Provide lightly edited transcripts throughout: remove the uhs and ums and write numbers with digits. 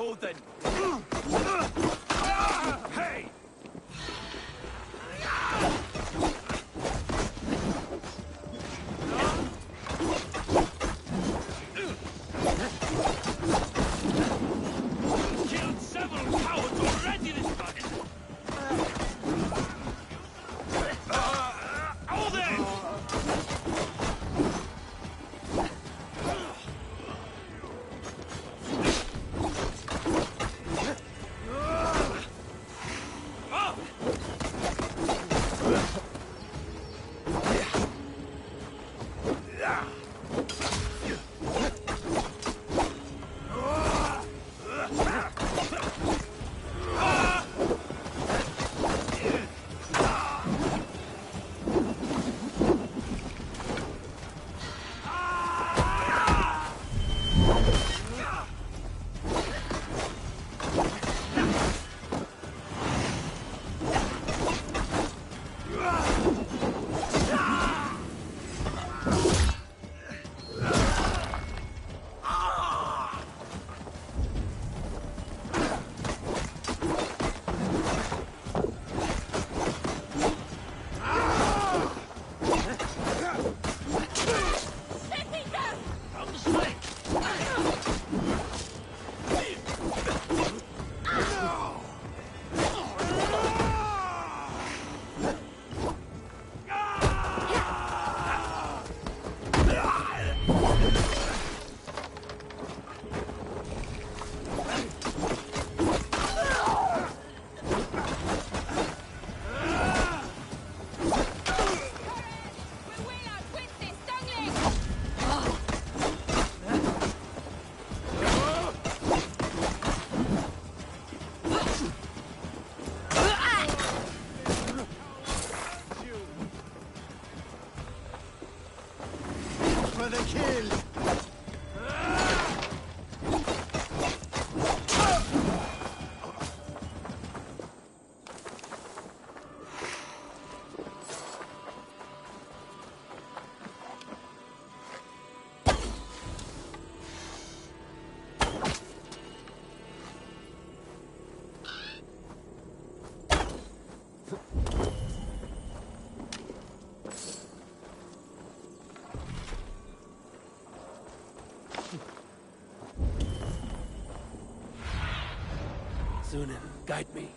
go then. Hey! Killed several cowards already this bucket. Oh then! For the kill! Sunan, guide me.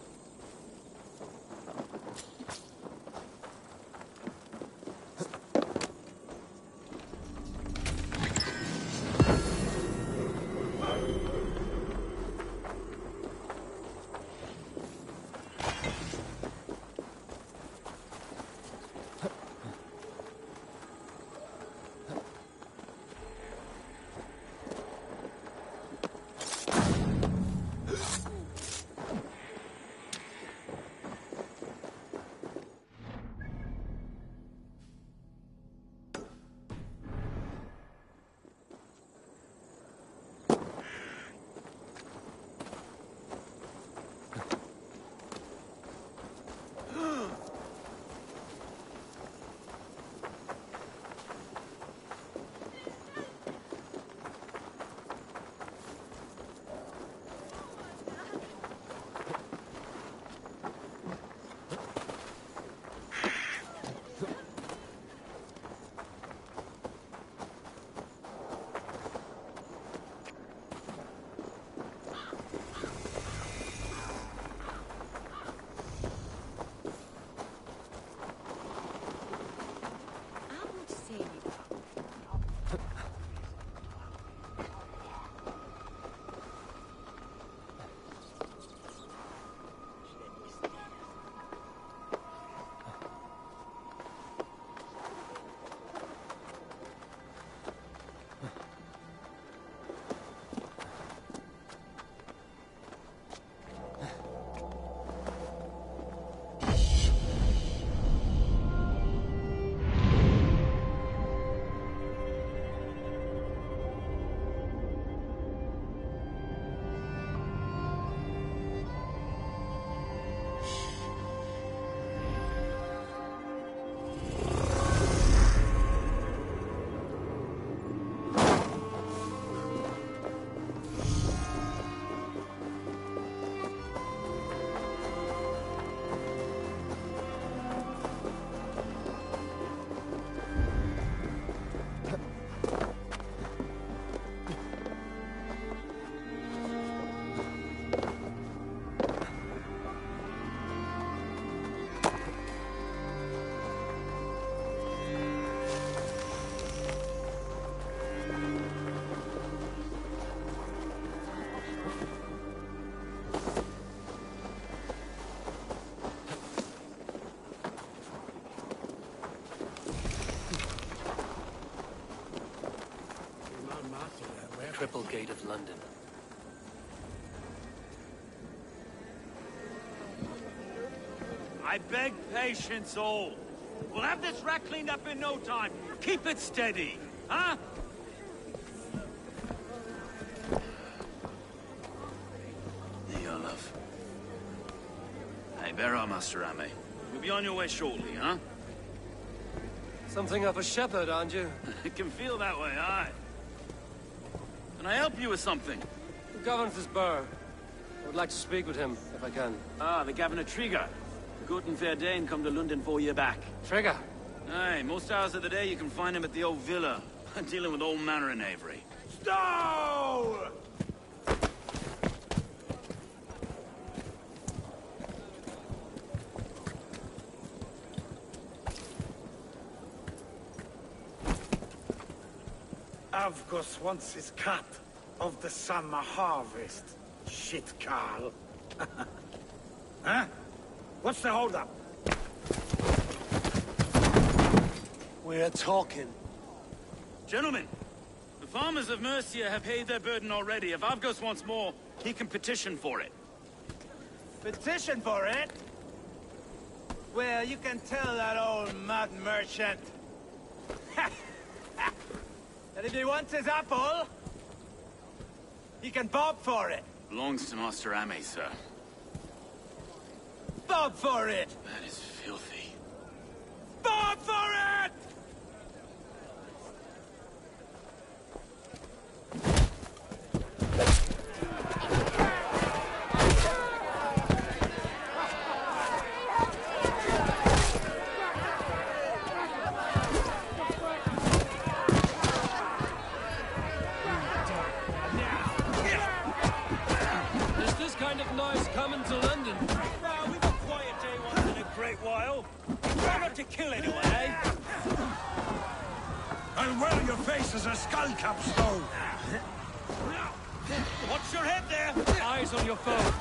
triple gate of London. I beg patience, all. We'll have this rat cleaned up in no time. Keep it steady, huh? There you are, love. Hey, bear our Master Ame. You'll be on your way shortly, huh? Something of a shepherd, aren't you? It can feel that way, aye. Can I help you with something? Who governs this burgh? I would like to speak with him, if I can. Ah, the Governor Trigger. Good and fair Dane come to London 4 year back. Trigger! Aye, most hours of the day you can find him at the old villa, dealing with all manner of knavery. Stow! Avgos wants his cut of the summer harvest. Shit, Carl. Huh? What's the holdup? We're talking. Gentlemen, the farmers of Mercia have paid their burden already. If Avgos wants more, he can petition for it. Petition for it? Well, you can tell that old mud merchant. That if he wants his apple, he can bob for it. Belongs to Master Ame, sir. Bob for it! That is filthy. Bob for it! Is this kind of noise coming to London? Now, we've a quiet day once in a great while. Try not to kill anyone, eh? And wear your face as a skull cap, Stow. Watch your head there! Eyes on your foe.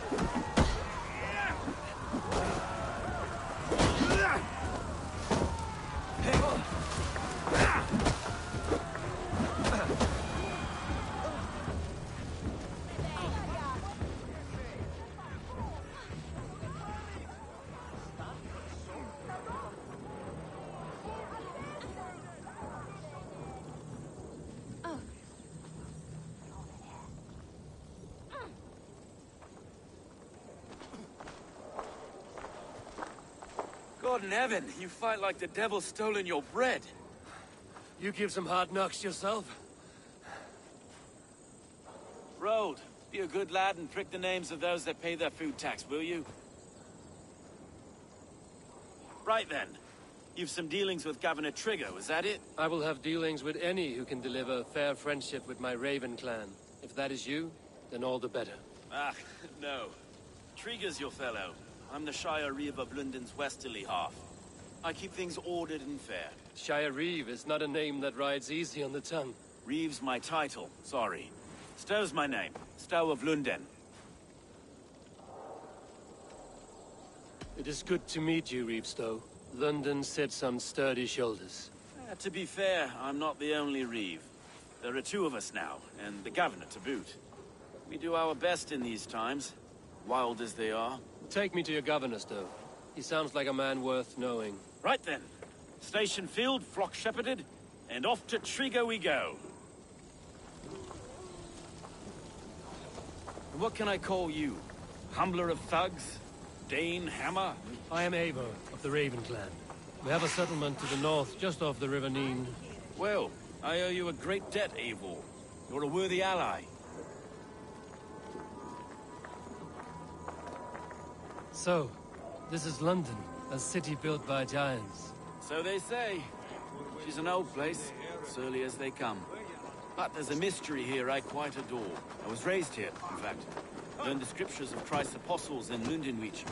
God in heaven, you fight like the devil's stolen your bread. You give some hard knocks yourself. Road, be a good lad and prick the names of those that pay their food tax, will you? Right then. You've some dealings with Governor Trigger, was that it? I will have dealings with any who can deliver fair friendship with my Raven clan. If that is you, then all the better. Ah, no. Trigger's your fellow. I'm the Shire Reeve of London's westerly half. I keep things ordered and fair. Shire Reeve is not a name that rides easy on the tongue. Reeve's my title, sorry. Stow's my name. Stow of London. It is good to meet you, Reevestow. London sits on sturdy shoulders. To be fair, I'm not the only Reeve. There are two of us now, and the Governor to boot. We do our best in these times, wild as they are. Take me to your governor, Stow. He sounds like a man worth knowing. Right then. Station filled, flock shepherded, and off to Trigger we go. And what can I call you? Humbler of thugs? Dane Hammer? I am Eivor of the Raven clan. We have a settlement to the north, just off the River Nene. Well, I owe you a great debt, Eivor. You're a worthy ally. So, this is London, a city built by giants. So they say. She's an old place, surly as they come. But there's a mystery here I quite adore. I was raised here, in fact. Learned the scriptures of Christ's apostles in Lundenwich.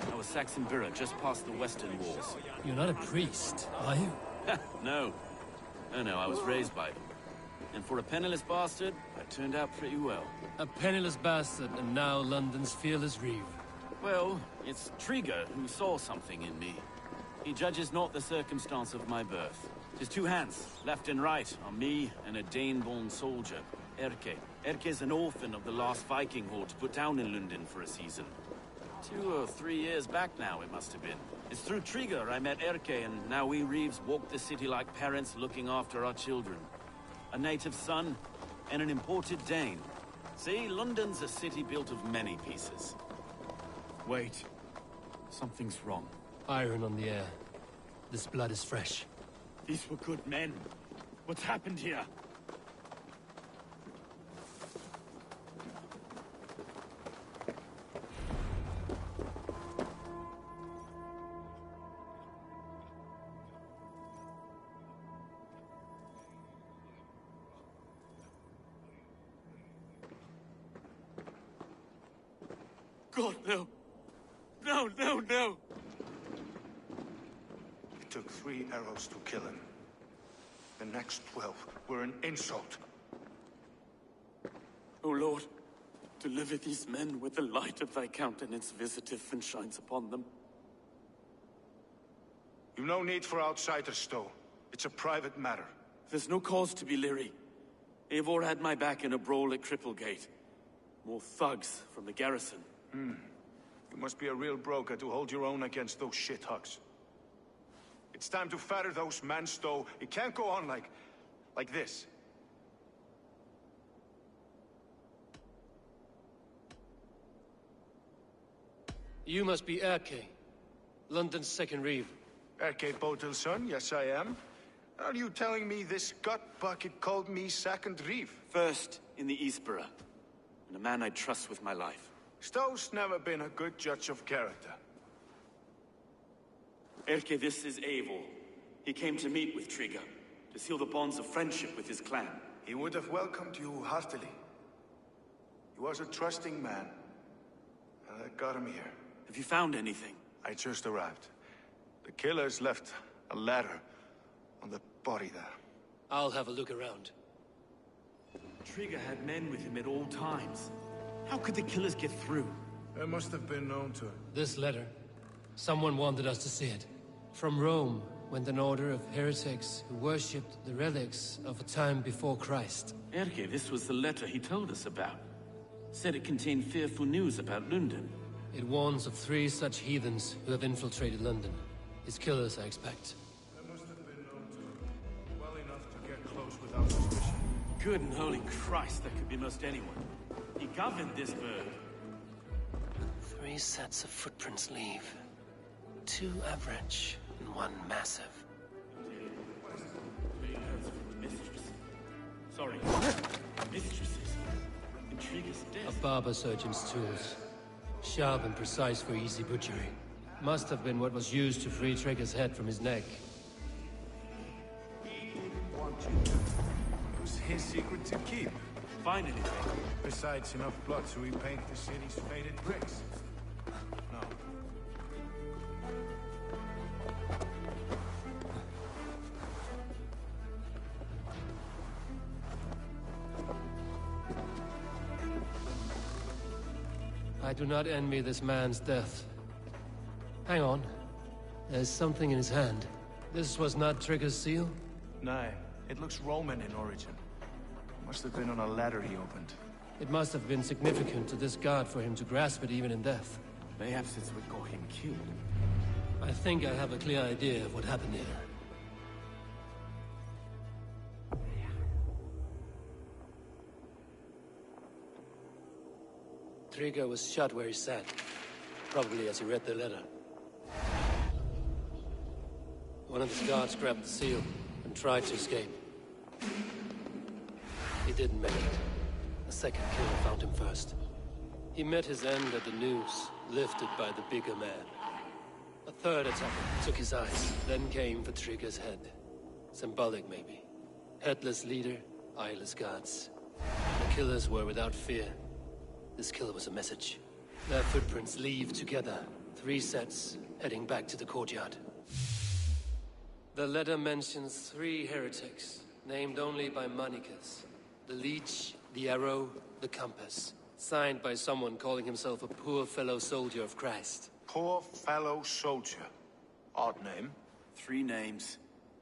I was Saxon Borough, just past the western walls. You're not a priest, are you? No. No, I was raised by them. And for a penniless bastard, I turned out pretty well. A penniless bastard, and now London's fearless Reeve. Well, it's Trigger who saw something in me. He judges not the circumstance of my birth. His two hands, left and right, are me and a Dane-born soldier. Erke. Erke's an orphan of the last Viking horde put down in London for a season. 2 or 3 years back now, it must have been. It's through Trigger I met Erke, and now we Reeves walk the city like parents looking after our children. A native son, and an imported Dane. See, London's a city built of many pieces. Wait. Something's wrong. Iron on the air. This blood is fresh. These were good men. What's happened here? God, no. No, no, no! It took 3 arrows to kill him. The next 12 were an insult. O Lord, deliver these men with the light of thy countenance visiteth and shines upon them. You've no need for outsiders, Stowe. It's a private matter. There's no cause to be leery. Eivor had my back in a brawl at Cripplegate. More thugs from the garrison. You must be a real broker to hold your own against those shithugs. It's time to fetter those men, Stowe. It can't go on like this. You must be Erke, London's second reeve. Erke Botel's son, yes I am. Are you telling me this gut bucket called me second reeve? First in the Eastborough, and a man I trust with my life. Stowe's never been a good judge of character. Erke, this is Eivor. He came to meet with Trigger, to seal the bonds of friendship with his clan. He would have welcomed you heartily. He was a trusting man. And I got him here. Have you found anything? I just arrived. The killers left a letter on the body there. I'll have a look around. Trigger had men with him at all times. How could the killers get through? They must have been known to him. This letter. Someone wanted us to see it. From Rome went an order of heretics who worshipped the relics of a time before Christ. Erke, this was the letter he told us about. Said it contained fearful news about London. It warns of 3 such heathens who have infiltrated London. His killers, I expect. They must have been known to him. Well enough to get close without suspicion. Good and holy Christ, that could be most anyone. He governed this bird. 3 sets of footprints leave. 2 average and 1 massive. Sorry. Mistresses. Intrigues A death. barber surgeon's tools. Sharp and precise for easy butchery. Must have been what was used to free Trigger's head from his neck. Want you to. It was his secret to keep. Find anything? Besides enough blood to repaint the city's faded bricks. No. I do not envy this man's death. Hang on. There's something in his hand. This was not Trigger's seal? No, it looks Roman in origin. Must have been on a ladder he opened. It must have been significant to this god for him to grasp it even in death. Perhaps it's what got him killed. I think I have a clear idea of what happened here. Trigger was shot where he sat. Probably as he read the letter. One of his guards grabbed the seal and tried to escape. He didn't make it. A second killer found him first. He met his end at the noose, lifted by the bigger man. A third attacker took his eyes, then came for Trigger's head. Symbolic, maybe. Headless leader, eyeless guards. The killers were without fear. This killer was a message. Their footprints leave together. 3 sets, heading back to the courtyard. The letter mentions 3 heretics, named only by monikers. The Leech, the Arrow, the Compass. Signed by someone calling himself a poor fellow soldier of Christ. Poor fellow soldier. Odd name. 3 names,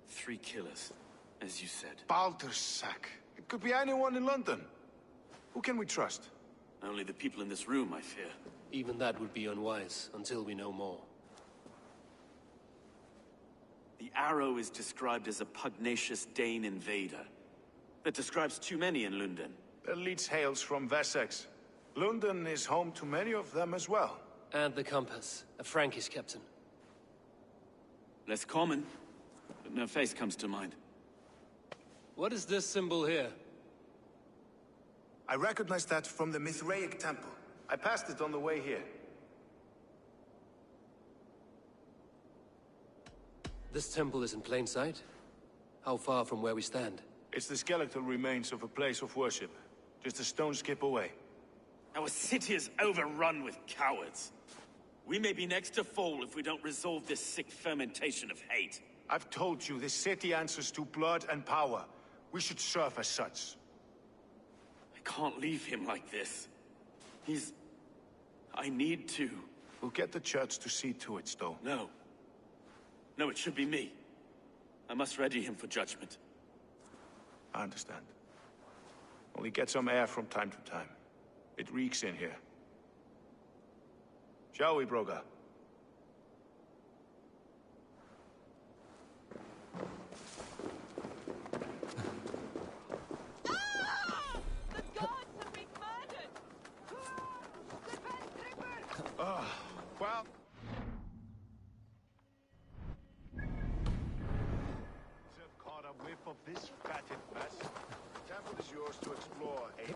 3 killers, as you said. Baldersack. It could be anyone in London. Who can we trust? Only the people in this room, I fear. Even that would be unwise, until we know more. The Arrow is described as a pugnacious Dane invader. That describes too many in London. Their leech hails from Wessex. London is home to many of them as well. And the Compass, a Frankish captain. Less common, but no face comes to mind. What is this symbol here? I recognize that from the Mithraic temple. I passed it on the way here. This temple is in plain sight? How far from where we stand? It's the skeletal remains of a place of worship. Just a stone's skip away. Our city is overrun with cowards. We may be next to fall if we don't resolve this sick fermentation of hate. I've told you, this city answers to blood and power. We should serve as such. I can't leave him like this. I need to. We'll get the church to see to it, Stowe. No. No, it should be me. I must ready him for judgment. I understand. Only get some air from time to time. It reeks in here. Shall we, Broga? Well... I've caught a whiff of this fatted mess. The temple is yours to explore, Abel.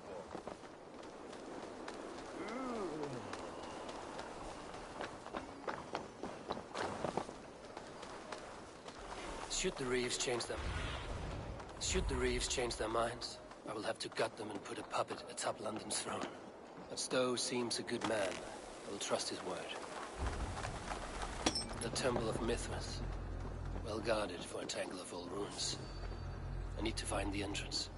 Should the Reeves change them? Should the Reeves change their minds? I will have to gut them and put a puppet atop London's throne. But Stowe seems a good man. I will trust his word. The Temple of Mithras. Well guarded for a tangle of old ruins. I need to find the entrance.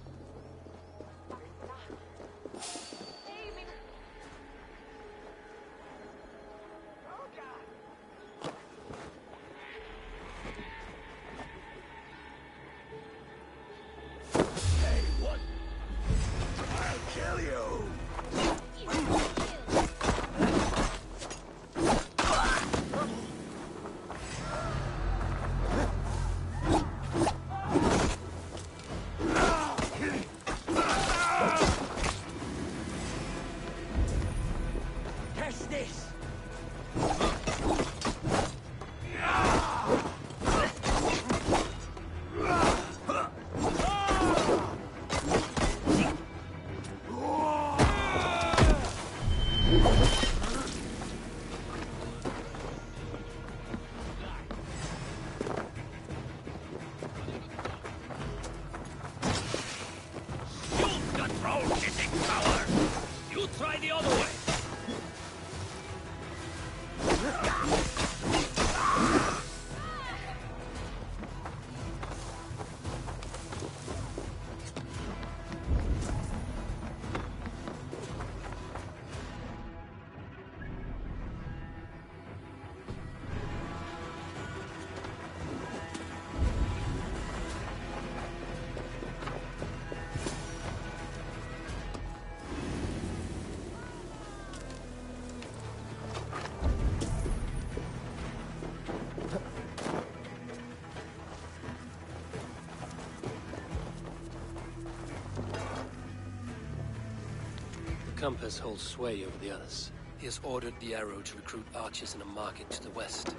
Compass holds sway over the others. He has ordered the Arrow to recruit archers in a market to the west.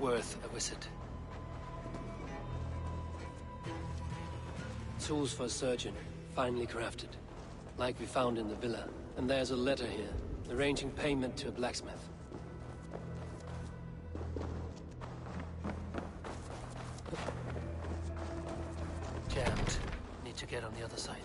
Worth a visit. Tools for a surgeon, finely crafted. Like we found in the villa. And there's a letter here, arranging payment to a blacksmith. Jammed. Need to get on the other side.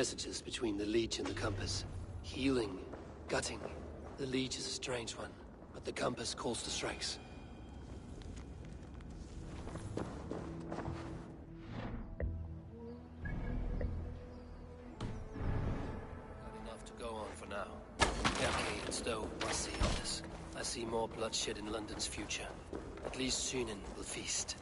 messages between the Leech and the Compass. Healing, gutting. The Leech is a strange one, but the Compass calls the strikes. Got enough to go on for now. Arcade and Stowe must see all this. I see more bloodshed in London's future. At least Sunan will feast.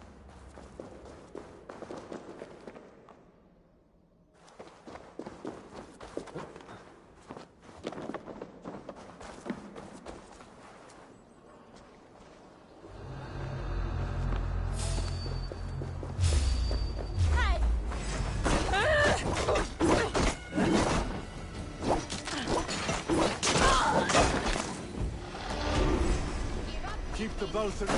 Keep the both of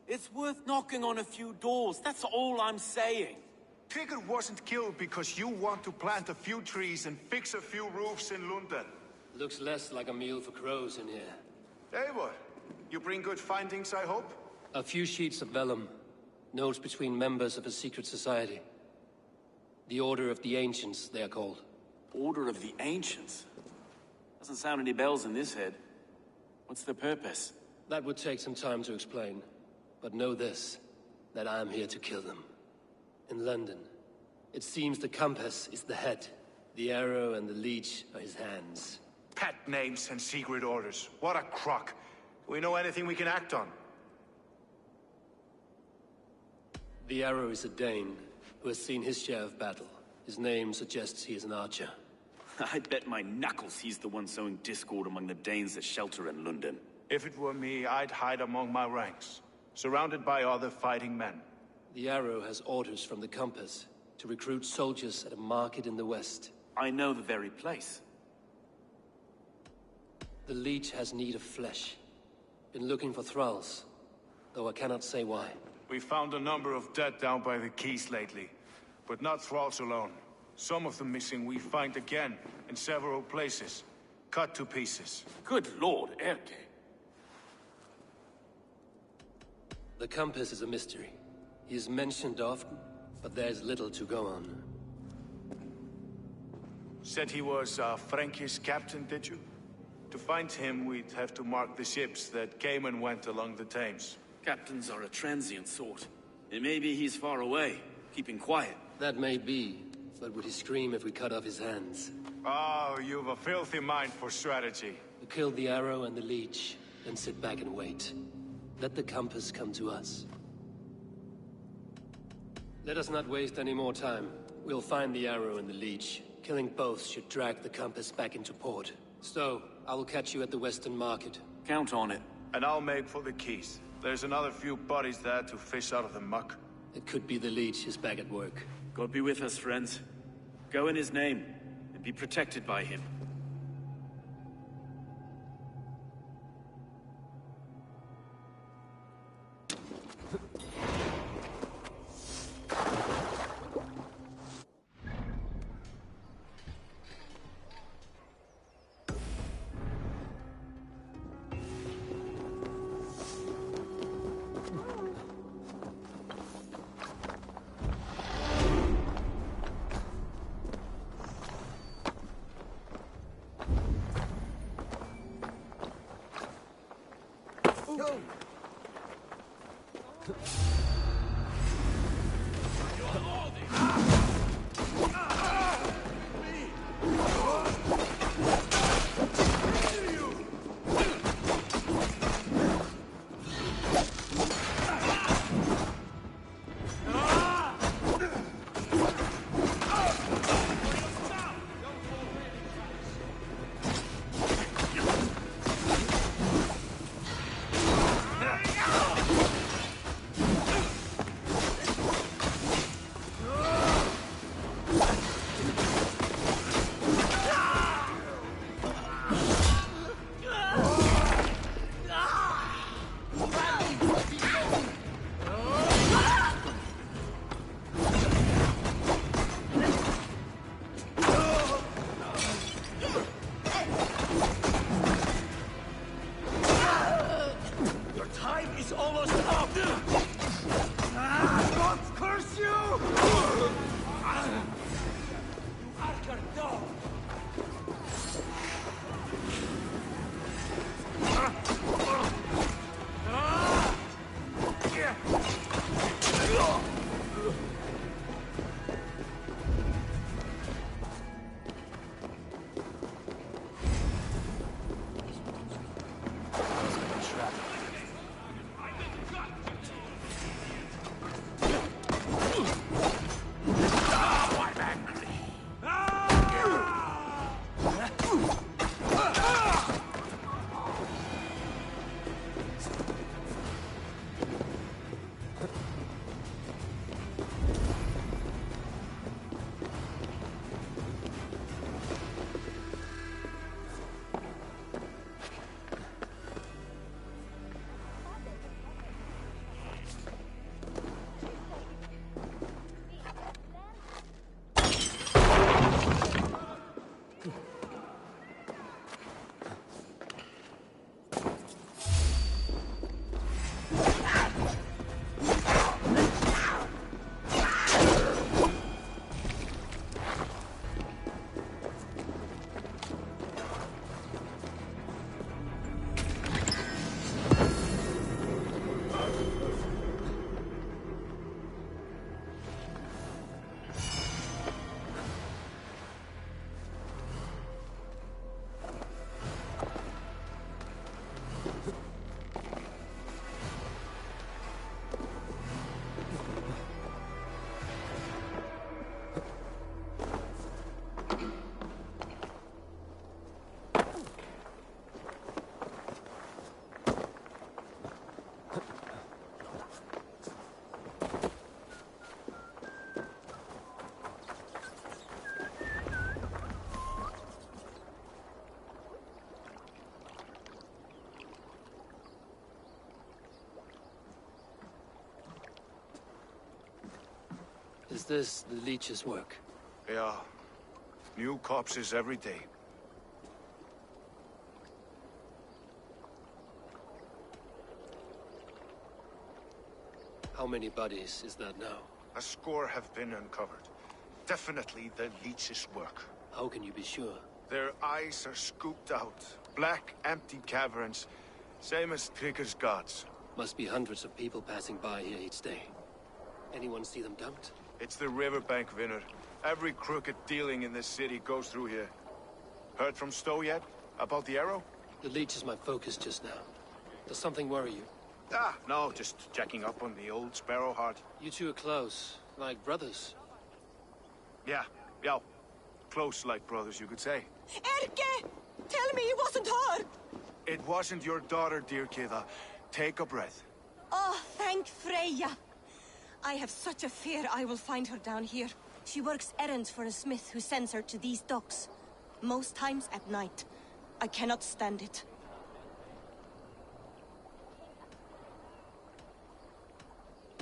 It's worth knocking on a few doors, that's all I'm saying. Trigger wasn't killed because you want to plant a few trees and fix a few roofs in London. Looks less like a meal for crows in here. Hey, what? You bring good findings, I hope? A few sheets of vellum. Notes between members of a secret society. The Order of the Ancients, they are called. Order of the Ancients? Doesn't sound any bells in this head. What's the purpose? That would take some time to explain. But know this, that I am here to kill them. In London, it seems the Compass is the head. The arrow and the leech are his hands. Pet names and secret orders. What a crock. Do we know anything we can act on? The arrow is a Dane who has seen his share of battle. His name suggests he is an archer. I'd bet my knuckles he's the one sowing discord among the Danes that shelter in London. If it were me, I'd hide among my ranks, surrounded by other fighting men. The arrow has orders from the Compass to recruit soldiers at a market in the west. I know the very place. The leech has need of flesh. Been looking for thralls, though I cannot say why. We found a number of dead down by the quays lately, but not thralls alone. Some of the missing we find again in several places, cut to pieces. Good lord, Erke. The Compass is a mystery. He is mentioned often, but there's little to go on. Said he was a Frankish captain, did you? To find him, we'd have to mark the ships that came and went along the Thames. Captains are a transient sort. It may be he's far away, keeping quiet. That may be, but would he scream if we cut off his hands? Oh, you've a filthy mind for strategy. We kill the arrow and the leech, then sit back and wait. Let the Compass come to us. Let us not waste any more time. We'll find the arrow and the leech. Killing both should drag the Compass back into port. Stowe, I will catch you at the Western Market. Count on it. And I'll make for the quays. There's another few bodies there to fish out of the muck. It could be the leech is back at work. God be with us, friends. Go in his name, and be protected by him. your dog! Is this the leech's work? Yeah. New corpses every day. How many bodies is that now? A score have been uncovered. Definitely the leech's work. How can you be sure? Their eyes are scooped out. Black, empty caverns. Same as Trigger's gods. Must be hundreds of people passing by here each day. Anyone see them dumped? It's the riverbank, Vinner. Every crooked dealing in this city goes through here. Heard from Stowe yet? About the arrow? The leech is my focus just now. Does something worry you? Ah, no, just checking up on the old Sparrowheart. You two are close, like brothers. Yeah. Close like brothers, you could say. Erke! Tell me it wasn't her! It wasn't your daughter, dear Kida. Take a breath. Oh, thank Freya. I have such a fear I will find her down here. She works errands for a smith who sends her to these docks. Most times at night. I cannot stand it.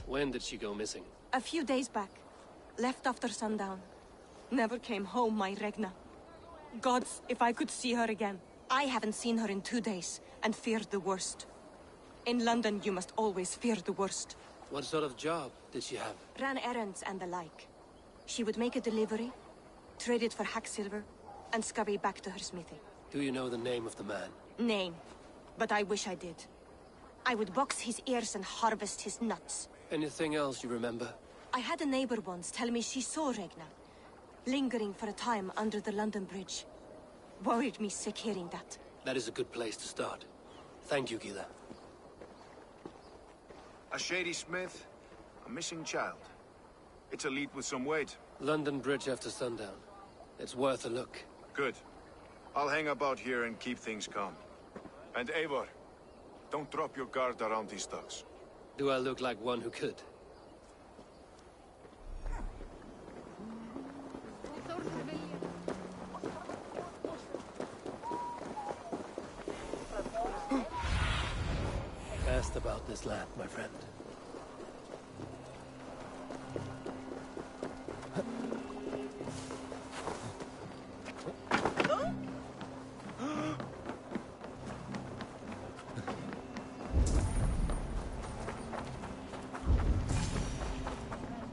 When did she go missing? A few days back. Left after sundown. Never came home, my Regna. Gods, if I could see her again. I haven't seen her in 2 days, and feared the worst. In London, you must always fear the worst. What sort of job did she have? Ran errands and the like. She would make a delivery, trade it for hack silver, and scurry back to her smithy. Do you know the name of the man? Name. But I wish I did. I would box his ears and harvest his nuts. Anything else you remember? I had a neighbor once tell me she saw Regna, lingering for a time under the London Bridge. Worried me sick hearing that. That is a good place to start. Thank you, Gila. A shady smith, a missing child. It's a lead with some weight. London Bridge after sundown. It's worth a look. Good. I'll hang about here and keep things calm. And Eivor, don't drop your guard around these thugs. Do I look like one who could? Asked about this land, my friend.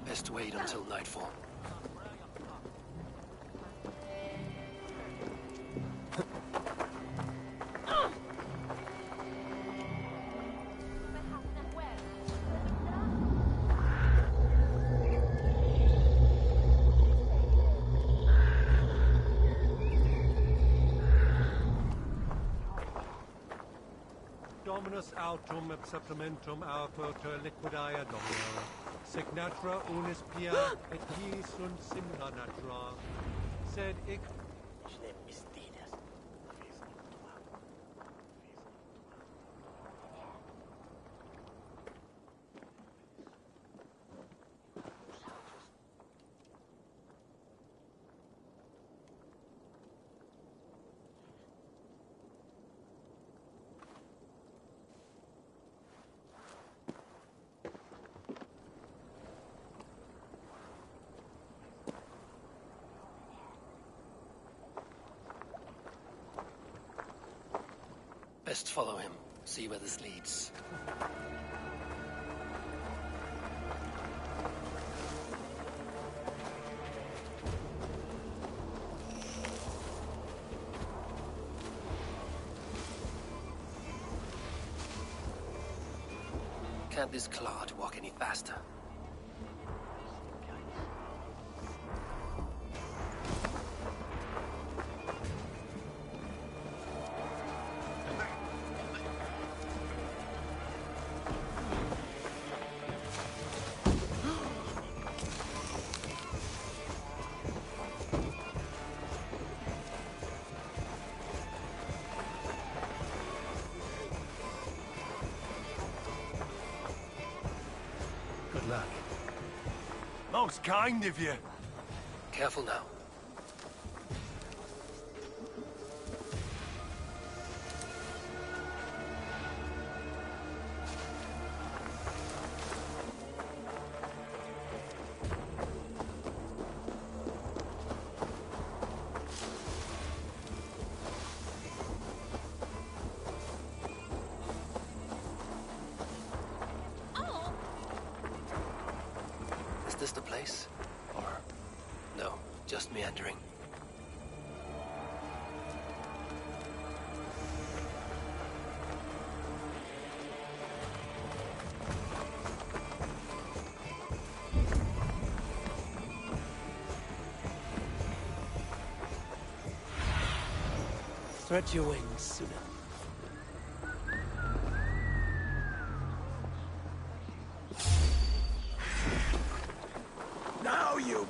Best wait until nightfall. Dominus altum et supplementum alpha ter liquidae domino. Signatra unis pia et qui sunt simula natura. Sed ic Best follow him, see where this leads. Can't this clod walk any faster? good luck. Most kind of you. Careful now. Is this the place? Or no, just meandering? Stretch your wings, Suna. Now you...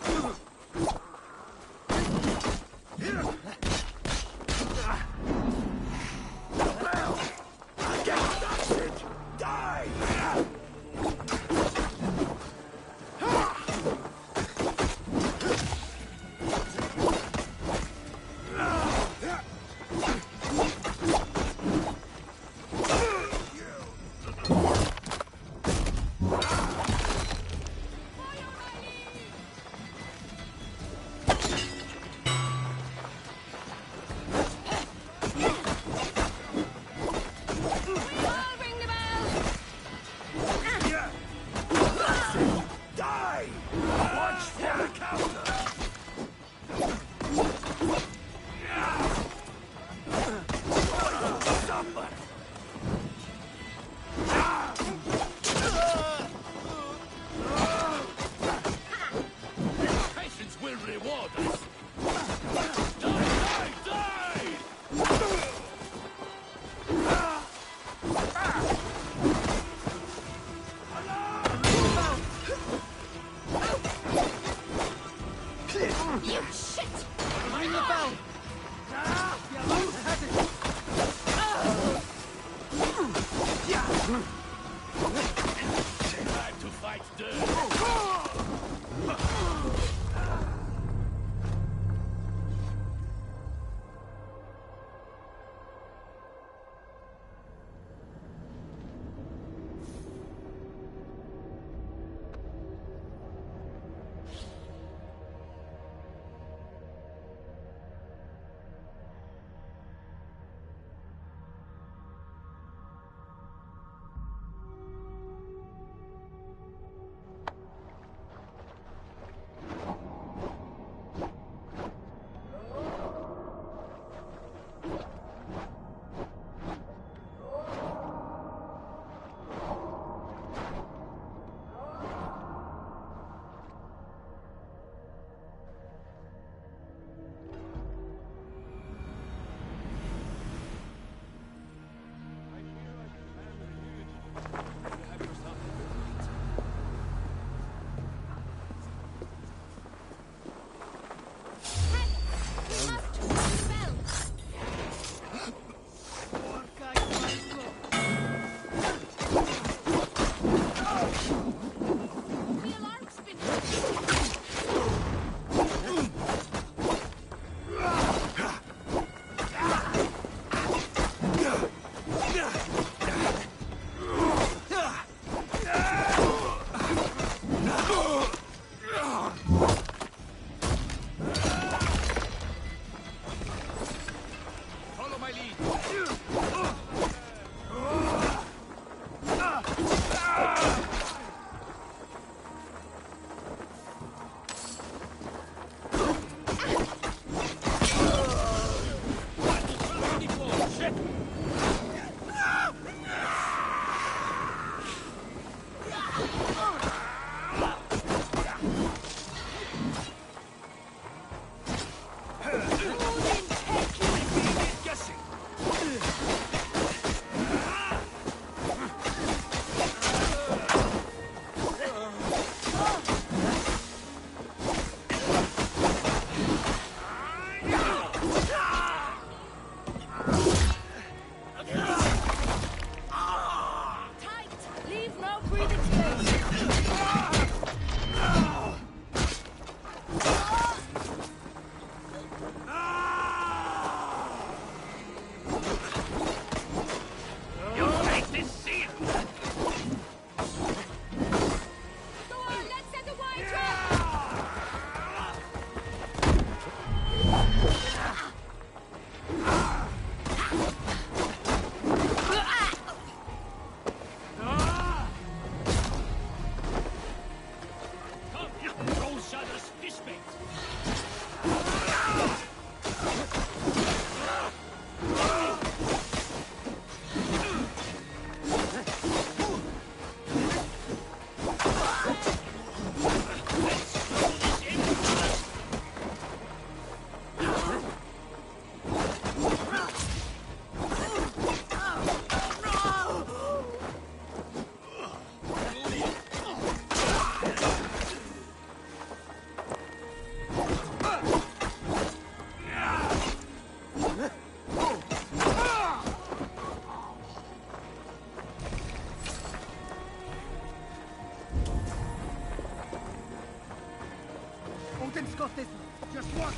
Get dusted! Die! Nothing's got this. Just watch.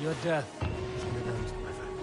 Your death is imminent, my friend.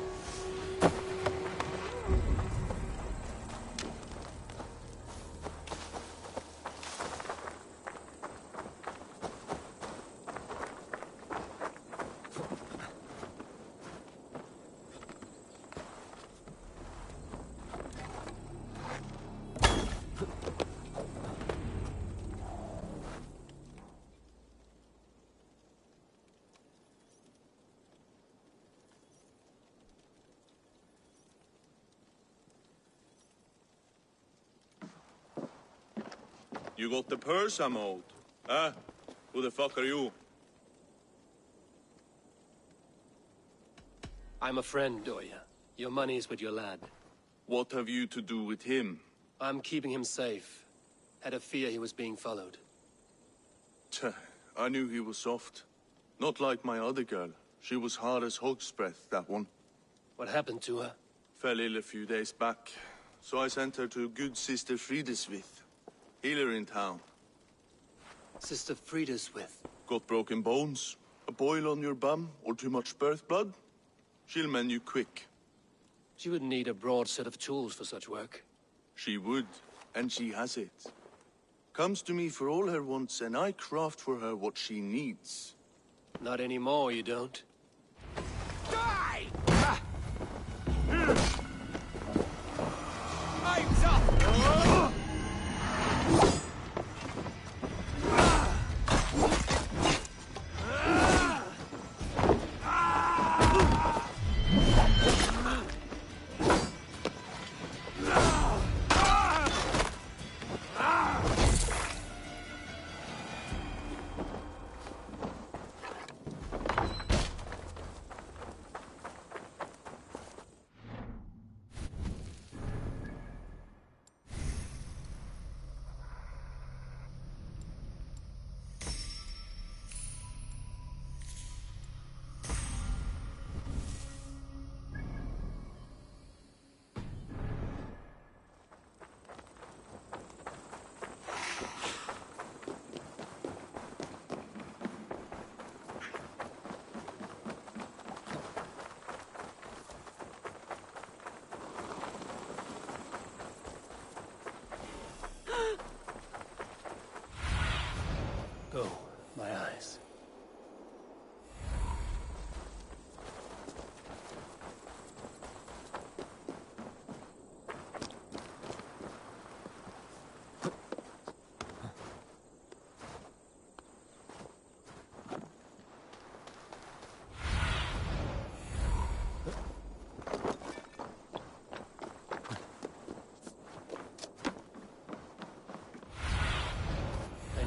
You got the purse I'm owed? Huh? Who the fuck are you? I'm a friend, Doya. Your money's with your lad. What have you to do with him? I'm keeping him safe. Had a fear he was being followed. Tch, I knew he was soft. Not like my other girl. She was hard as hog's breath, that one. What happened to her? Fell ill a few days back. So I sent her to good Sister Frideswith. Healer in town. Sister Frideswith. Got broken bones, a boil on your bum, or too much birth blood? She'll mend you quick. She would need a broad set of tools for such work. She would, and she has it. Comes to me for all her wants, and I craft for her what she needs. Not anymore, you don't. Die! Time's up!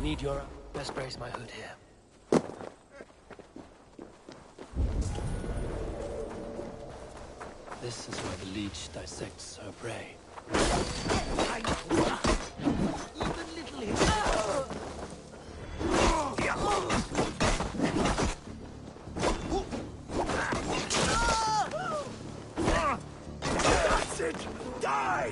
need your... Best brace my hood here. This is where the leech dissects her prey. That's it! Die!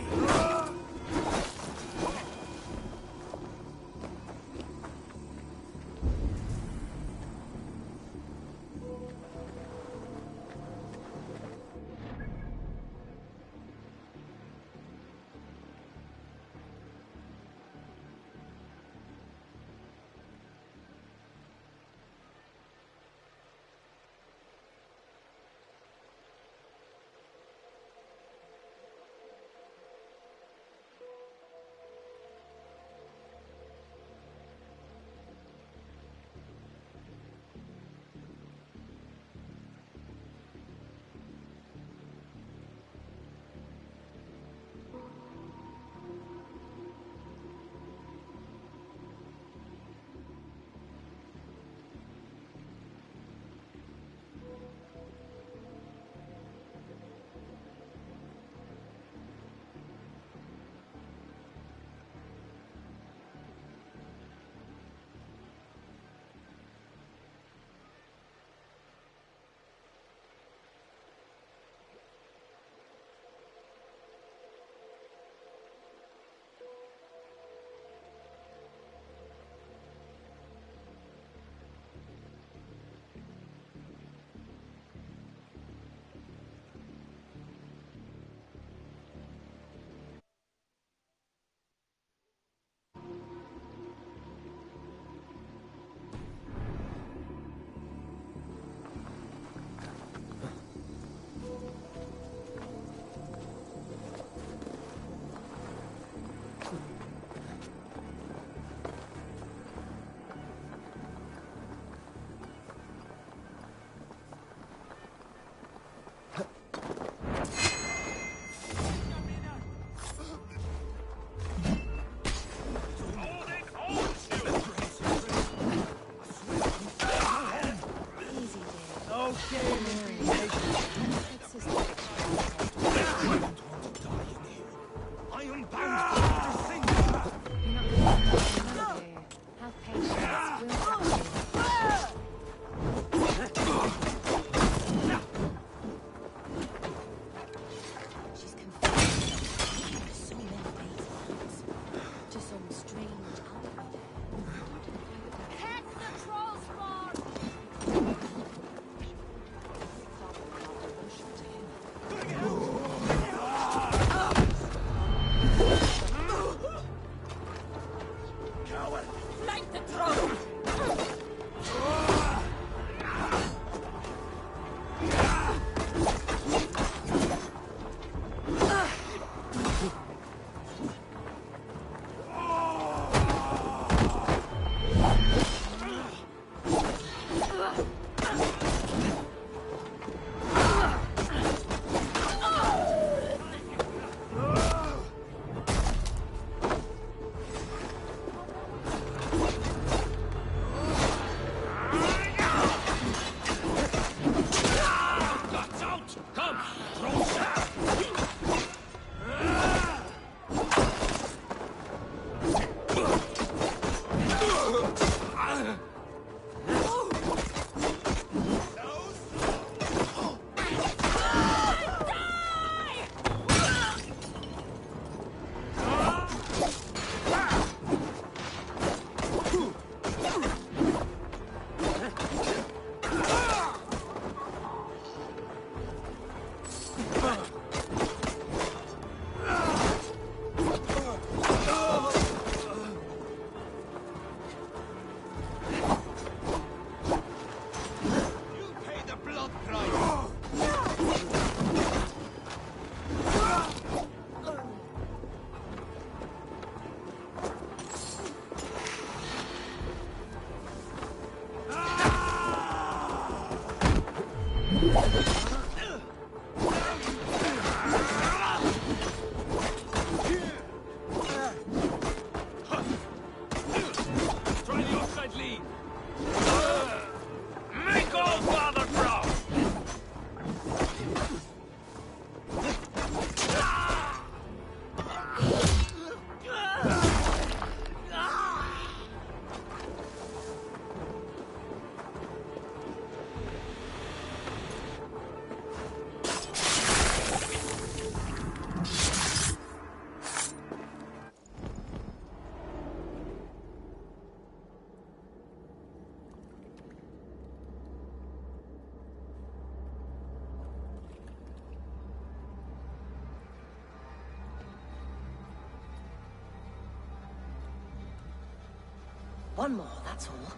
One more, that's all.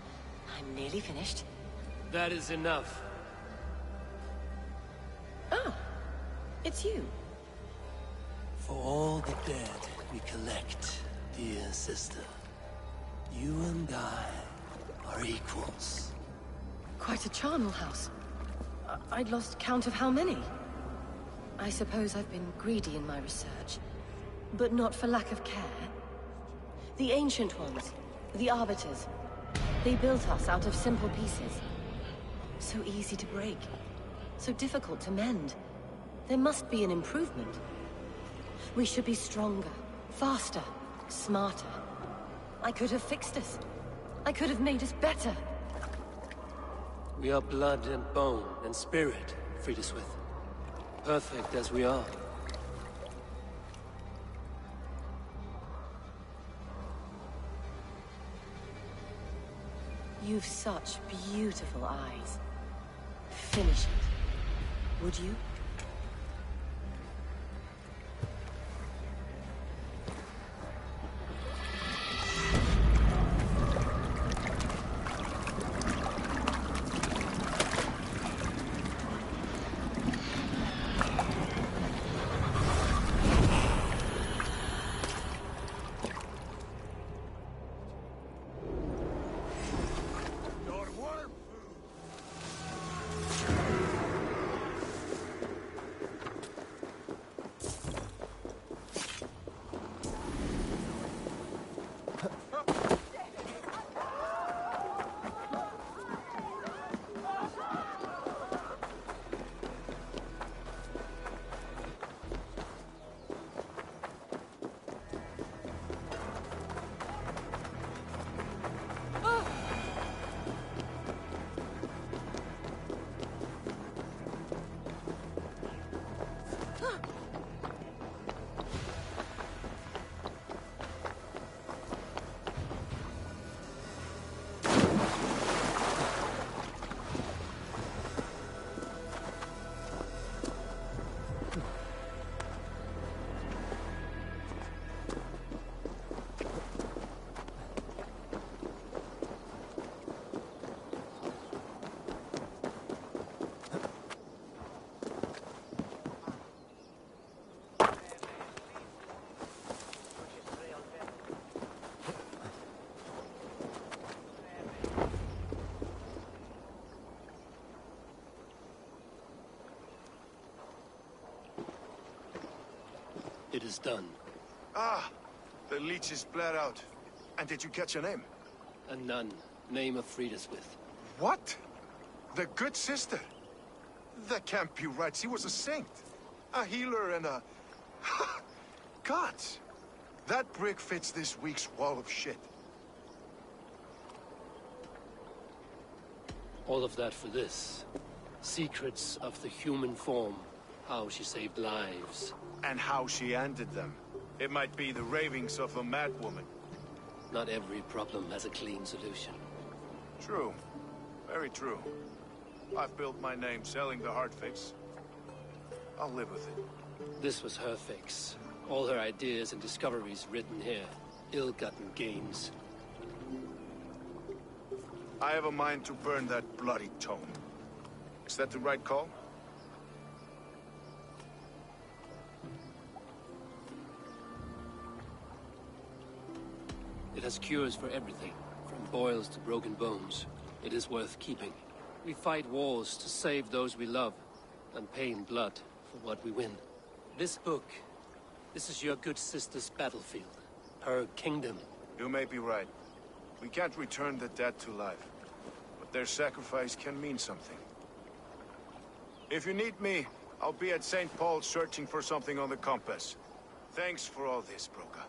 I'm nearly finished. That is enough. Oh, it's you. For all the dead we collect, dear sister, you and I are equals. Quite a charnel house. I'd lost count of how many. I suppose I've been greedy in my research, but not for lack of care. The Ancient Ones, the Arbiters, they built us out of simple pieces. So easy to break, so difficult to mend. There must be an improvement. We should be stronger, faster, smarter. I could have fixed us. I could have made us better. We are blood and bone and spirit, Friedeswith. Perfect as we are. You've such beautiful eyes. Finish it, would you? It is done. Ah, the leech is bled out. And did you catch her name? A nun, name of Friedeswith. What? The good sister? That can't be right. She was a saint. A healer and a... Gods! That brick fits this week's wall of shit. All of that for this. Secrets of the human form. How she saved lives. And how she ended them. It might be the ravings of a madwoman. Not every problem has a clean solution. True. Very true. I've built my name selling the heart fix. I'll live with it. This was her fix. All her ideas and discoveries written here. Ill-gotten gains. I have a mind to burn that bloody tome. Is that the right call? It has cures for everything, from boils to broken bones. It is worth keeping. We fight wars to save those we love, and pay in blood for what we win. This book, this is your good sister's battlefield. Her kingdom. You may be right. We can't return the dead to life. But their sacrifice can mean something. If you need me, I'll be at St. Paul's searching for something on the compass. Thanks for all this, Broca.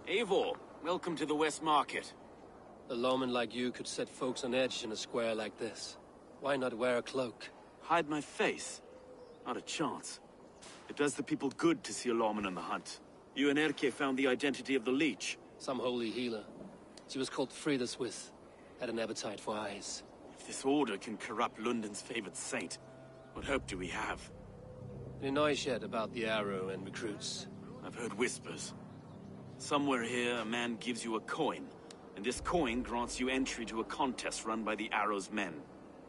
Eivor, welcome to the West Market. A lawman like you could set folks on edge in a square like this. Why not wear a cloak? Hide my face? Not a chance. It does the people good to see a lawman on the hunt. You and Erke found the identity of the leech. Some holy healer. She was called Frida Swith. Had an appetite for eyes. If this order can corrupt London's favored saint, what hope do we have? Any noise yet about the arrow and recruits? I've heard whispers. Somewhere here, a man gives you a coin, and this coin grants you entry to a contest run by the Arrow's men.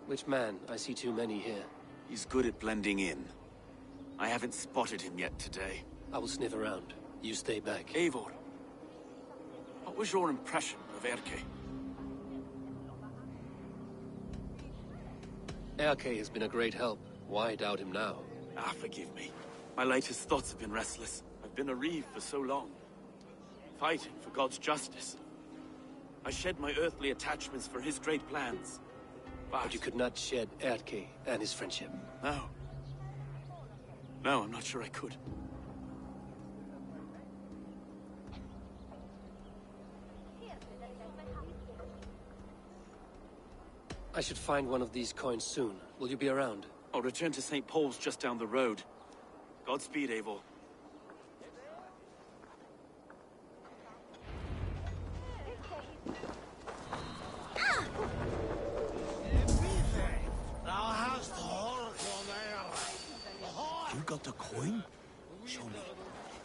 Which man? I see too many here. He's good at blending in. I haven't spotted him yet today. I will sniff around. You stay back. Eivor, what was your impression of Erke? Erke has been a great help. Why doubt him now? Ah, forgive me. My latest thoughts have been restless. I've been a reeve for so long. Fighting for God's justice. I shed my earthly attachments for his great plans. But you could not shed Erke and his friendship. No. No, I'm not sure I could. I should find one of these coins soon. Will you be around? I'll return to St. Paul's just down the road. Godspeed, Eivor. You got the coin? Show me.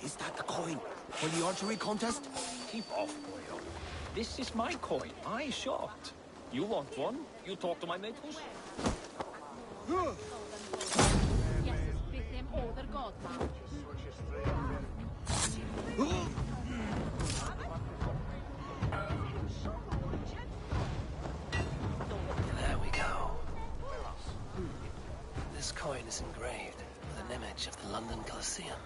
Is that the coin for the archery contest? Keep off, boyo. This is my coin. I shot. You want one? You talk to my mate who's... There we go. This coin is engraved with an image of the London Colosseum.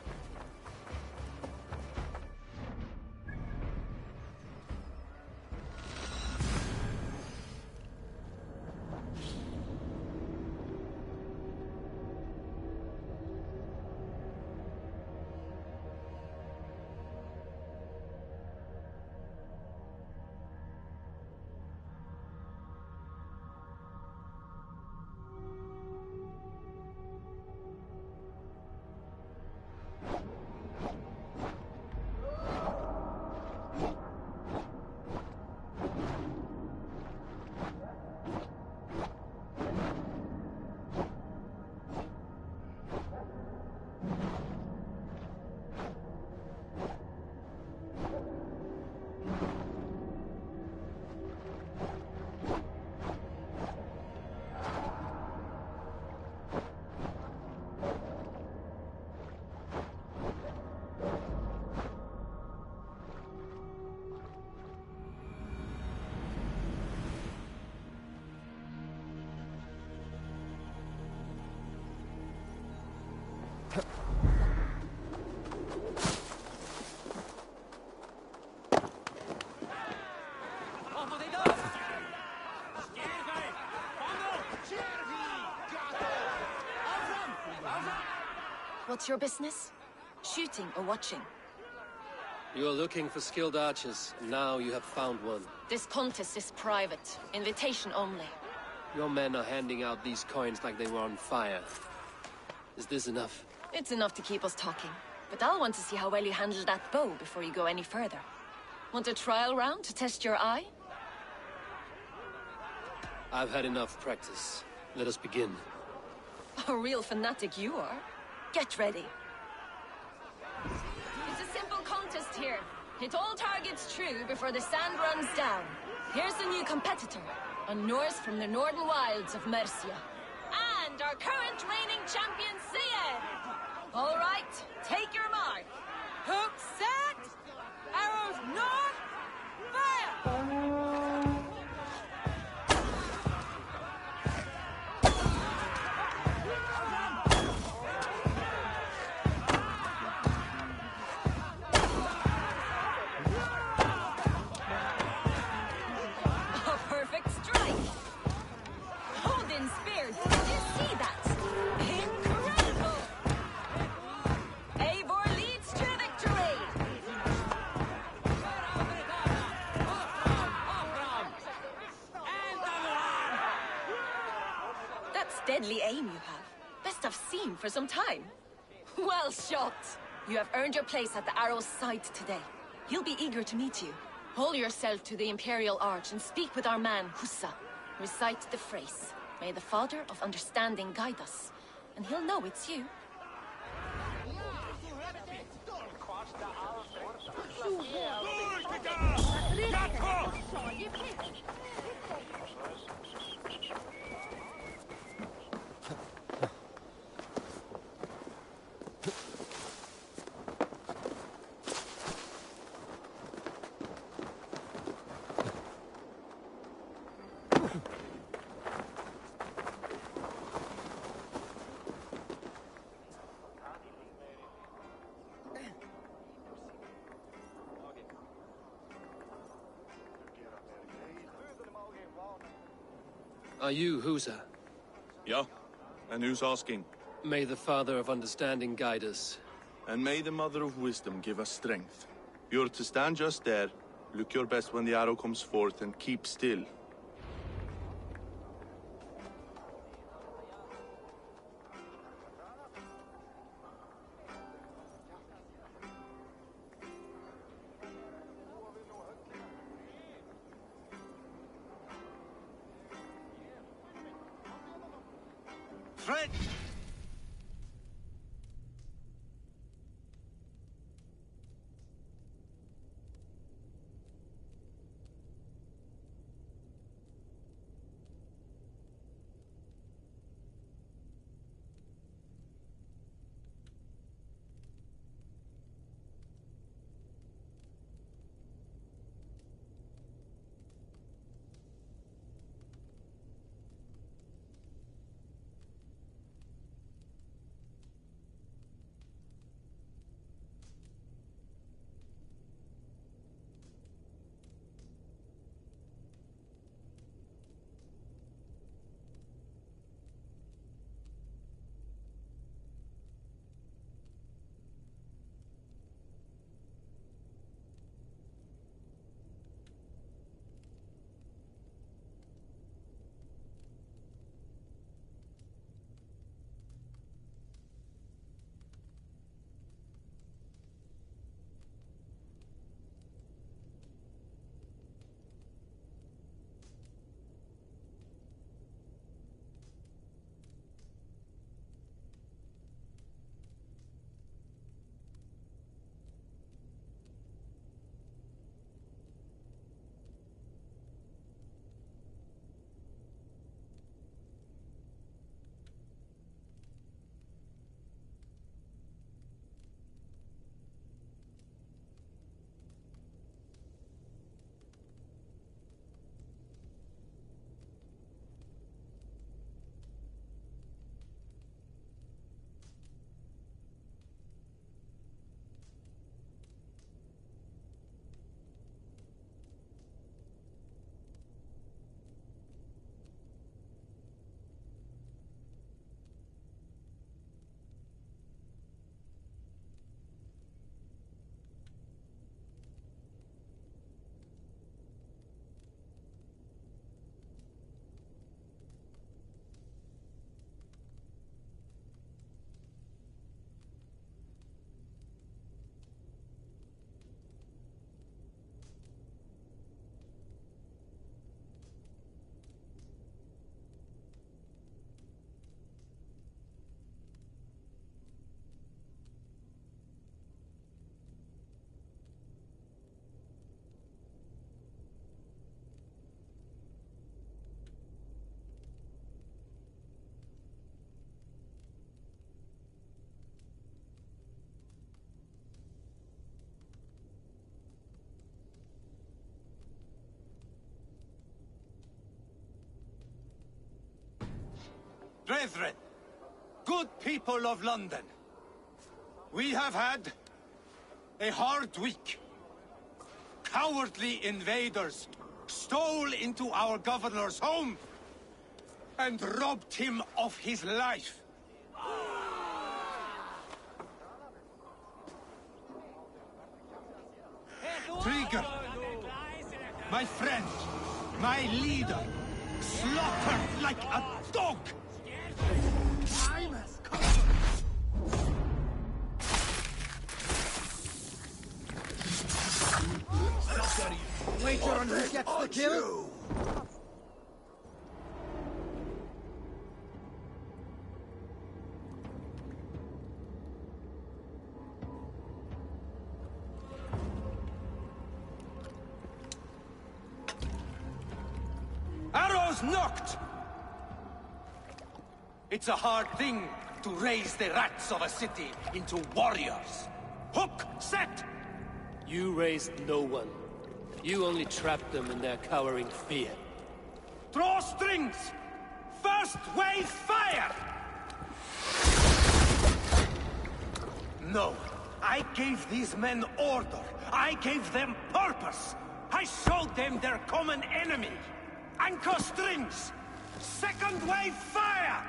What's your business? Shooting or watching? You are looking for skilled archers, and now you have found one. This contest is private. Invitation only. Your men are handing out these coins like they were on fire. Is this enough? It's enough to keep us talking. But I'll want to see how well you handle that bow before you go any further. Want a trial round to test your eye? I've had enough practice. Let us begin. A real fanatic you are. Get ready. It's a simple contest here. Hit all targets true before the sand runs down. Here's the new competitor, a Norse from the northern wilds of Mercia. And our current reigning champion, Sia. All right, take your mark. Hook set! Arrows north! Fire! Leads team for some time. Well shot! You have earned your place at the Arrow's side today. He'll be eager to meet you. Hold yourself to the Imperial Arch and speak with our man, Hussa. Recite the phrase. May the Father of Understanding guide us. And he'll know it's you. Are you Husa? Yeah? And who's asking? May the Father of Understanding guide us. And may the Mother of Wisdom give us strength. You're to stand just there, look your best when the arrow comes forth, and keep still. Fred! Brethren, good people of London, we have had a hard week. Cowardly invaders stole into our governor's home and robbed him of his life. Trigger, my friend, my leader, slaughtered like a dog. Time has come. one who gets the kill? Arrows knocked! It's a hard thing to raise the rats of a city into warriors. Hook set! You raised no one. You only trapped them in their cowering fear. Draw strings! First wave fire! No, I gave these men order. I gave them purpose. I showed them their common enemy. Anchor strings! Second wave fire!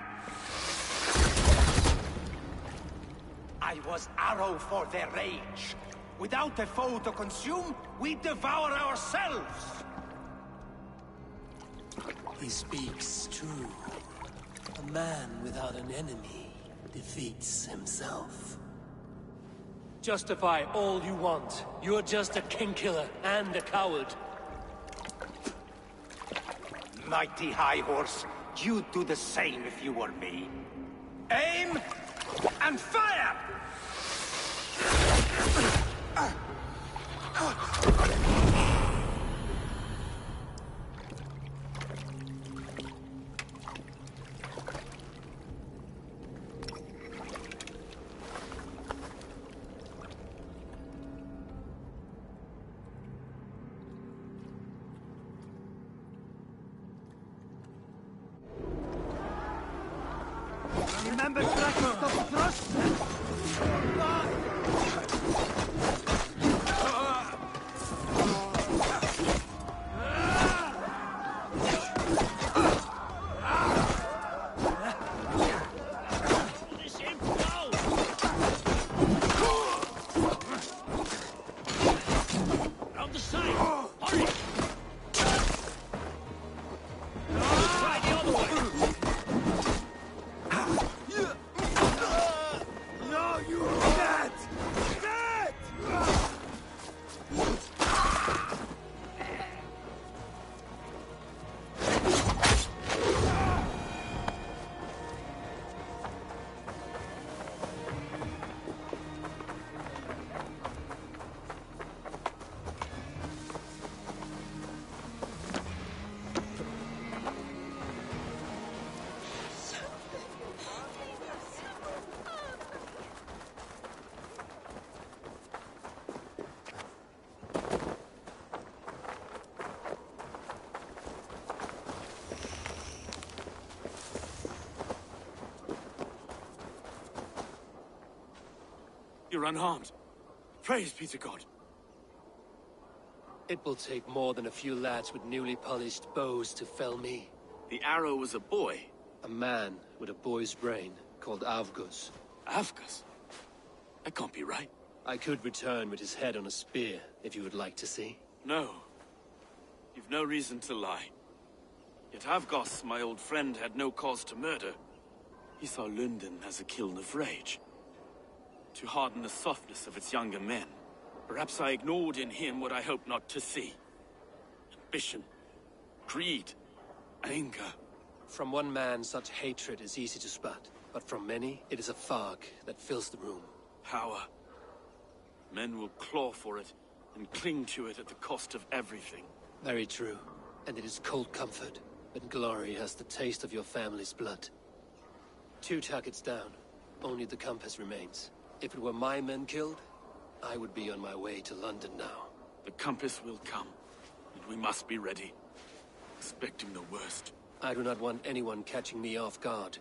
I was arrow for their rage. Without a foe to consume, we devour ourselves! He speaks true. A man without an enemy defeats himself. Justify all you want. You're just a king-killer and a coward. Mighty High Horse, you'd do the same if you were me. Aim and fire! Remember Kratos of Thrust? You're unharmed. Praise be to God. It will take more than a few lads with newly polished bows to fell me. The arrow was a boy. A man with a boy's brain, called Avgus. Avgus? That can't be right. I could return with his head on a spear, if you would like to see. No. You've no reason to lie. Yet Avgos, my old friend, had no cause to murder. He saw London as a kiln of rage. To harden the softness of its younger men. Perhaps I ignored in him what I hoped not to see. Ambition, greed, anger. From one man, such hatred is easy to spot. But from many, it is a fog that fills the room. Power. Men will claw for it, and cling to it at the cost of everything. Very true. And it is cold comfort, when glory has the taste of your family's blood. 2 targets down. Only the compass remains. If it were my men killed, I would be on my way to London now. The compass will come, and we must be ready. Expecting the worst. I do not want anyone catching me off guard.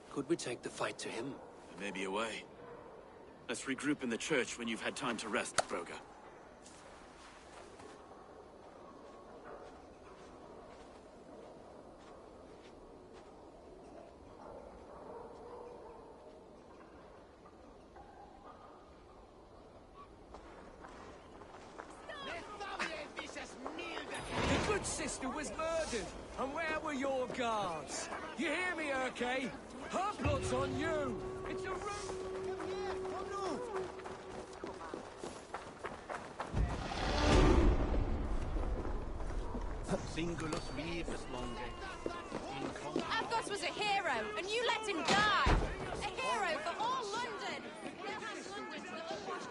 Could we take the fight to him? There may be a way. Let's regroup in the church when you've had time to rest, Broga. The good sister was murdered, and where were your guards? You hear me, Urke? Her blood's on you! It's a Singulus vivus longe. Avgos was a hero, and you let him die! A hero for all London! We'll have London to the unwashed...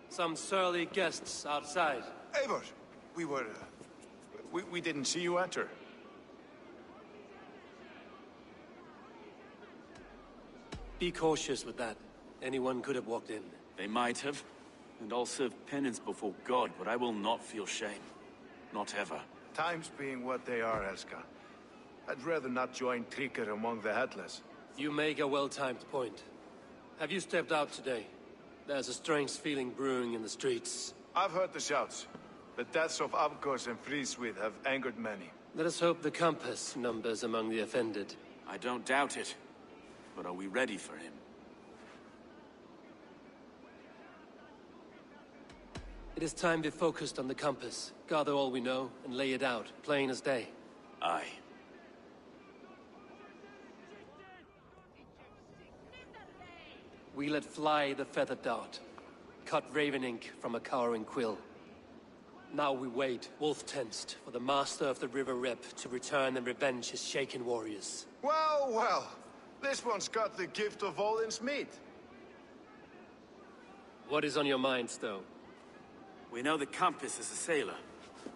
Some surly guests outside. Eivor, we didn't see you enter. Be cautious with that. Anyone could have walked in. They might have. And I'll serve penance before God, but I will not feel shame. Not ever. Times being what they are, Elska. I'd rather not join Tricker among the headless. You make a well-timed point. Have you stepped out today? There's a strange feeling brewing in the streets. I've heard the shouts. The deaths of Avgos and Friswith have angered many. Let us hope the compass numbers among the offended. I don't doubt it. But are we ready for him? It is time we focused on the compass. Gather all we know and lay it out, plain as day. Aye. We let fly the feather dart. Cut raven ink from a cowering quill. Now we wait, wolf-tensed, for the master of the River Rep to return and revenge his shaken warriors. Well, well. This one's got the gift of Odin's meat. What is on your mind, Stowe? We know the compass is a sailor.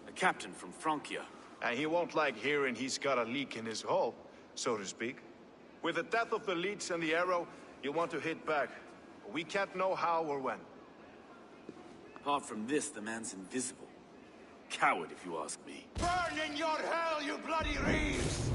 A captain from Francia. And he won't like hearing he's got a leak in his hull, so to speak. With the death of the leads and the arrow, you'll want to hit back. But we can't know how or when. Apart from this, the man's invisible. Coward, if you ask me. Burn in your hell, you bloody reeves!